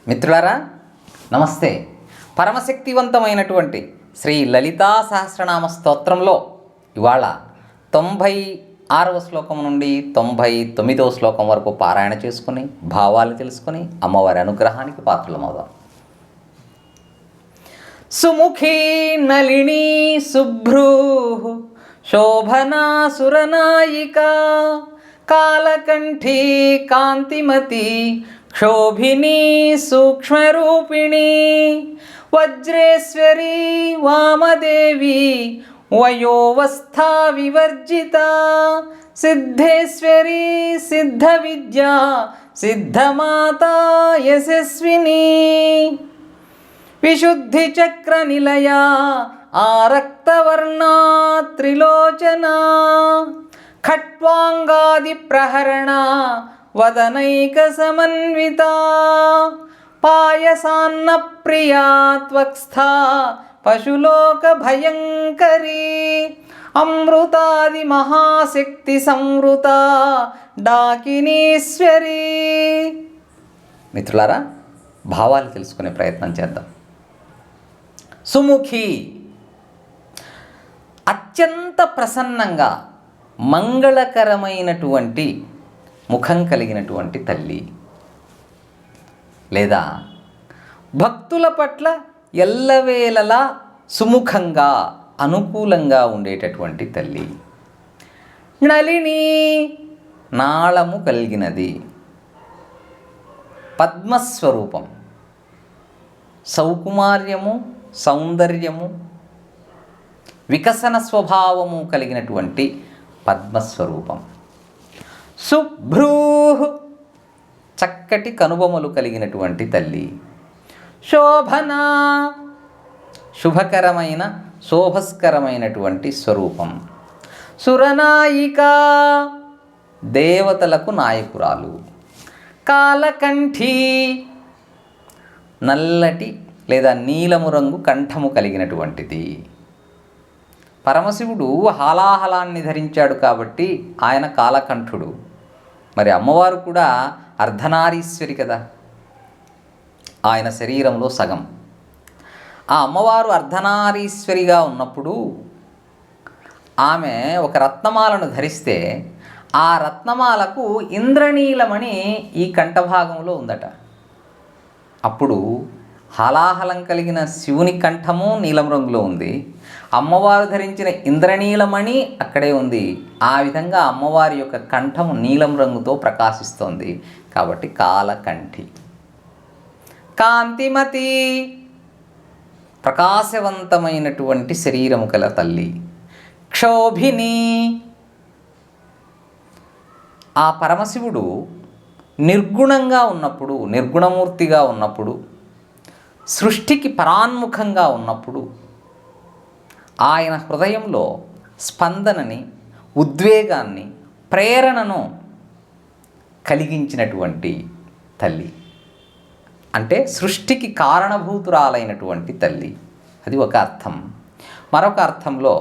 మిత్రులారా నమస్తే. పరమశక్తివంతమైనటువంటి శ్రీ లలితా సహస్రనామ స్తోత్రంలో ఇవాళ 96వ శ్లోకం నుండి 99వ శ్లోకం వరకు పారాయణ చేసుకుని భావాలు తెలుసుకుని అమ్మవారి అనుగ్రహానికి పాత్రలమవుదాం. సుముఖీ నళినీ శుభ్రూ శోభనా సురనాయికా కాలకంఠీ కాంతిమతి క్షోభినీ సూక్ష్మరూపిణీ వజ్రేశ్వరీ వామదేవి వయోవస్థా వివర్జితా సిద్ధేశ్వరీ సిద్ధవిద్యా సిద్ధమాతా యశస్వినీ విశుద్ధిచక్ర నిలయా ఆరక్తవర్ణా త్రిలోచనా ఖట్వాంగాది ప్రహరణ వదనైక సమన్వితా పాయసాన్న ప్రియా త్వక్స్థా పశులోక భయంకరీ అమృతాది మహాశక్తి సంవృత డాకినీశ్వరీ. మిత్రులారా, భావాలు తెలుసుకునే ప్రయత్నం చేద్దాం. సుముఖి, అత్యంత ప్రసన్నంగా మంగళకరమైనటువంటి ముఖం కలిగినటువంటి తల్లి, లేదా భక్తుల పట్ల ఎల్లవేళలా సుముఖంగా అనుకూలంగా ఉండేటటువంటి తల్లి. నళిని, నాళము కలిగినది. పద్మస్వరూపం, సౌకుమార్యము, సౌందర్యము, వికసన స్వభావము కలిగినటువంటి పద్మస్వరూపం. శుభ్రూ, చక్కటి కనుబొమలు కలిగినటువంటి తల్లి. శోభనా, శుభకరమైన శోభస్కరమైనటువంటి స్వరూపం. సురనాయికా, దేవతలకు నాయకురాలు. కాలకంఠీ, నల్లటి లేదా నీలము రంగు కంఠము కలిగినటువంటిది. పరమశివుడు హాలాహలాన్ని ధరించాడు కాబట్టి ఆయన కాలకంఠుడు. మరి అమ్మవారు కూడా అర్ధనారీశ్వరి కదా, ఆయన శరీరంలో సగం. ఆ అమ్మవారు అర్ధనారీశ్వరిగా ఉన్నప్పుడు ఆమె ఒక రత్నమాలను ధరిస్తే ఆ రత్నమాలకు ఇంద్రనీలమణి ఈ కంఠభాగంలో ఉందట. అప్పుడు హాలాహలం కలిగిన శివుని కంఠము నీలం రంగులో ఉంది, అమ్మవారు ధరించిన ఇంద్రనీలమణి అక్కడే ఉంది. ఆ విధంగా అమ్మవారి యొక్క కంఠము నీలం రంగుతో ప్రకాశిస్తోంది కాబట్టి కాలకంఠి. కాంతిమతి, ప్రకాశవంతమైనటువంటి శరీరము కల తల్లి. క్షోభిని, ఆ పరమశివుడు నిర్గుణంగా ఉన్నప్పుడు, నిర్గుణమూర్తిగా ఉన్నప్పుడు, సృష్టికి పరాన్ముఖంగా ఉన్నప్పుడు ఆయన హృదయంలో స్పందనని, ఉద్వేగాన్ని, ప్రేరణను కలిగించినటువంటి తల్లి. అంటే సృష్టికి కారణభూతురాలైనటువంటి తల్లి. అది ఒక అర్థం. మరొక అర్థంలో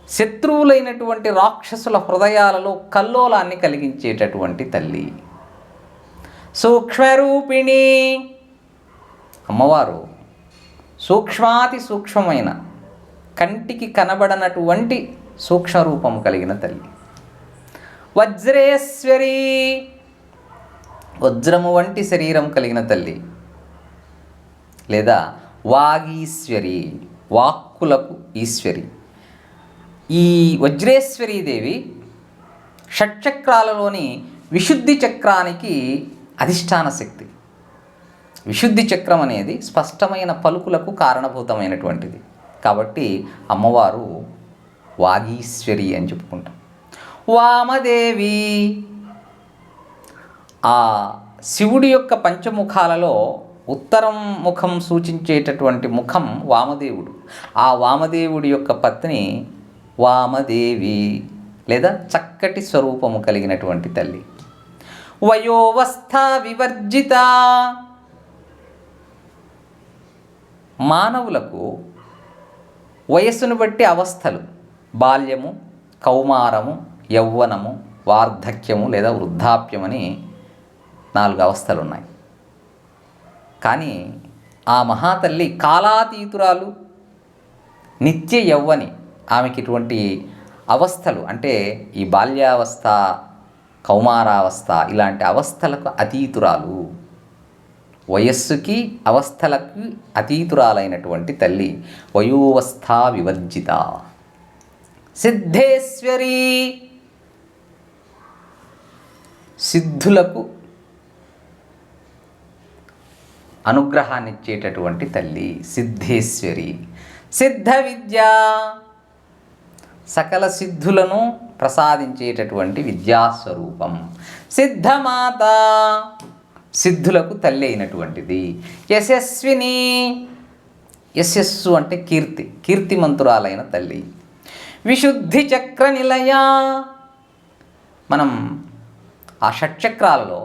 శత్రువులైనటువంటి రాక్షసుల హృదయాలలో కల్లోలాన్ని కలిగించేటటువంటి తల్లి. సూక్ష్మరూపిణి, అమ్మవారు సూక్ష్మాతి సూక్ష్మమైన, కంటికి కనబడనటువంటి సూక్ష్మరూపం కలిగిన తల్లి. వజ్రేశ్వరి, వజ్రము వంటి శరీరం కలిగిన తల్లి. లేదా వాగీశ్వరి, వాక్కులకు ఈశ్వరి. ఈ వజ్రేశ్వరీదేవి షట్చక్రాలలోని విశుద్ధి చక్రానికి అధిష్టాన శక్తి. విశుద్ధి చక్రం అనేది స్పష్టమైన పలుకులకు కారణభూతమైనటువంటిది కాబట్టి అమ్మవారు వాగీశ్వరి అని చెప్పుకుంటాం. వామదేవి, ఆ శివుడి యొక్క పంచముఖాలలో ఉత్తరం ముఖం సూచించేటటువంటి ముఖం వామదేవుడు. ఆ వామదేవుడి యొక్క పత్ని వామదేవి, లేదా చక్కటి స్వరూపము కలిగినటువంటి తల్లి. వయోవస్థ వివర్జిత, మానవులకు వయస్సును బట్టి అవస్థలు, బాల్యము, కౌమారము, యౌవనము, వార్ధక్యము లేదా వృద్ధాప్యం అని 4 అవస్థలు ఉన్నాయి. కానీ ఆ మహాతల్లి కాలాతీతురాలు, నిత్య యవ్వని. ఆమెకి ఇటువంటి అవస్థలు అంటే ఈ బాల్యావస్థ, కౌమారావస్థ ఇలాంటి అవస్థలకు అతీతురాలు, వయస్సుకి అవస్థలకు అతీతురాలైనటువంటి తల్లి. వయోవస్థా వివర్జిత సిద్ధేశ్వరి, సిద్ధులకు అనుగ్రహాన్ని ఇచ్చేటటువంటి తల్లి సిద్ధేశ్వరి. సిద్ధ విద్య, సకల సిద్ధులను ప్రసాదించేటటువంటి విద్యాస్వరూపం. సిద్ధమాత, సిద్ధులకు తల్లి అయినటువంటిది. యశస్విని, యశస్సు అంటే కీర్తి, కీర్తిమంతురాలైన తల్లి. విశుద్ధి చక్ర నిలయ, మనం ఆ షట్చక్రాలలో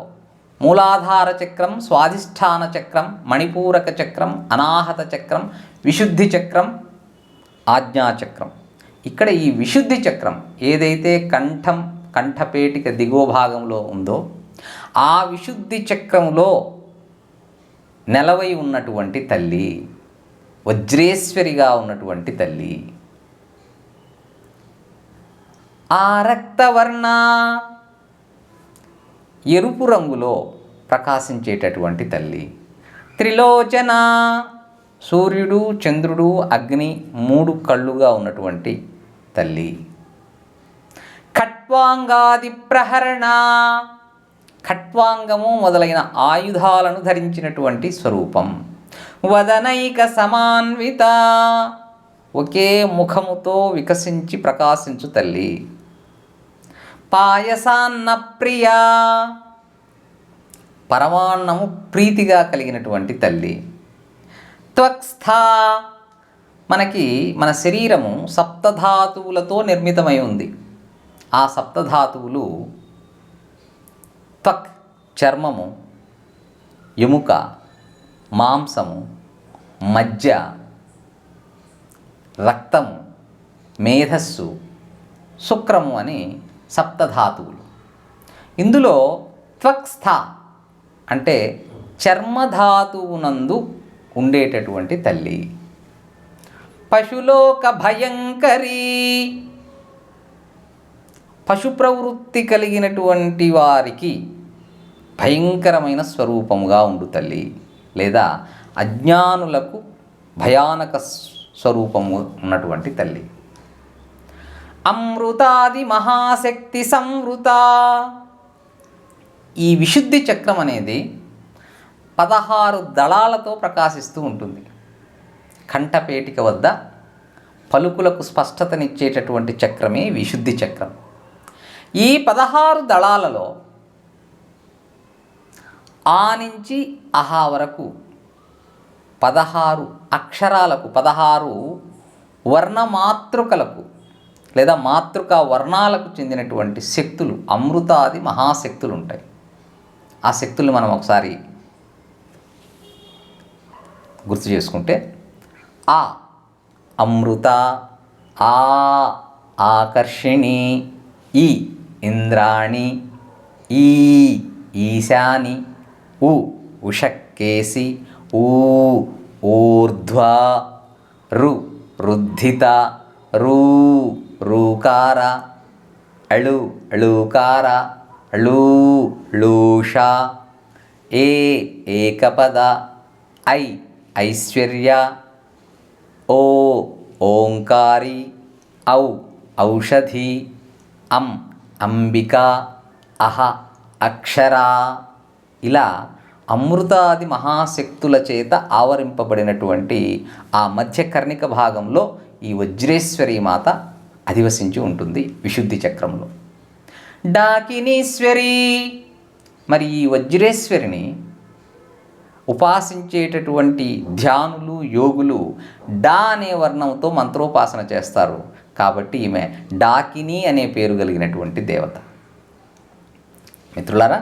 మూలాధార చక్రం, స్వాధిష్టాన చక్రం, మణిపూరక చక్రం, అనాహత చక్రం, విశుద్ధి చక్రం, ఆజ్ఞాచక్రం. ఇక్కడ ఈ విశుద్ధి చక్రం ఏదైతే కంఠపేటిక దిగువ భాగంలో ఉందో ఆ విశుద్ధి చక్రంలో నెలవై ఉన్నటువంటి తల్లి, వజ్రేశ్వరిగా ఉన్నటువంటి తల్లి. ఆ రక్తవర్ణ, ఎరుపు రంగులో ప్రకాశించేటటువంటి తల్లి. త్రిలోచన, సూర్యుడు, చంద్రుడు, అగ్ని 3 కళ్ళుగా ఉన్నటువంటి తల్లి. ఖట్వాంగాది ప్రహరణ, ఖట్వాంగము మొదలైన ఆయుధాలను ధరించినటువంటి స్వరూపం. వదనైక సమాన్విత, ఒకే ముఖముతో వికసించి ప్రకాశించు తల్లి. పాయసాన్న ప్రియ, పరమాన్నము ప్రీతిగా కలిగినటువంటి తల్లి. త్వక్స్థ, మనకి మన శరీరము సప్తధాతువులతో నిర్మితమై ఉంది. ఆ సప్తధాతువులు త్వక్ చర్మము, ఎముక, మాంసము, మజ్జ, రక్తము, మేధస్సు, శుక్రము అని సప్తధాతువులు. ఇందులో త్వక్స్థ అంటే చర్మధాతువునందు ఉండేటటువంటి తల్లి. పశులోక భయంకరి, పశు ప్రవృత్తి కలిగినటువంటి వారికి భయంకరమైన స్వరూపముగా ఉండు తల్లి, లేదా అజ్ఞానులకు భయానక స్వరూపము ఉన్నటువంటి తల్లి. అమృతాది మహాశక్తి సంవృత, ఈ విశుద్ధి చక్రం అనేది 16 దళాలతో ప్రకాశిస్తూ ఉంటుంది. కంఠపేటిక వద్ద పలుకులకు స్పష్టతనిచ్చేటటువంటి చక్రమే విశుద్ధి చక్రం. ఈ 16 దళాలలో ఆ నుంచి అహా వరకు 16 అక్షరాలకు, 16 వర్ణమాతృకలకు లేదా మాతృకా వర్ణాలకు చెందినటువంటి శక్తులు, అమృతాది మహాశక్తులు ఉంటాయి. ఆ శక్తులు మనం ఒకసారి గుర్తు చేసుకుంటే, ఆ అమృత, ఆ ఆకర్షిణి, ఈ ఇంద్రాణి, ఈ ఈశాని, ఉ ఉషక్కేసి, ఊ ఊర్ధ్వ, రు రుద్ధిత, రూ రూకార, అళు అళూకార, ళూ ళూష, ఏ ఏకపద, ఐ ఐశ్వర్య, ఓ ఓంకారి, ఔ ఔషధి, అం అంబిక, అహ అక్షర. ఇలా అమృతాది మహాశక్తుల చేత ఆవరింపబడినటువంటి ఆ మధ్యకర్ణిక భాగంలో ఈ వజ్రేశ్వరి మాత అధివసించి ఉంటుంది విశుద్ధి చక్రంలో. డాకినీశ్వరి, మరి ఈ వజ్రేశ్వరిని ఉపాసించేటటువంటి ధ్యానులు, యోగులు డా అనే వర్ణంతో మంత్రోపాసన చేస్తారు. కాబట్టి ఈమె డాకిని అనే పేరు కలిగినటువంటి దేవత. మిత్రులారా,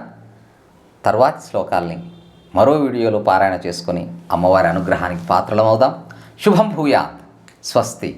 తర్వాతి శ్లోకాల్ని మరో వీడియోలో పారాయణ చేసుకొని అమ్మవారి అనుగ్రహానికి పాత్రలమవుదాం. శుభం భూయాత్. స్వస్తి.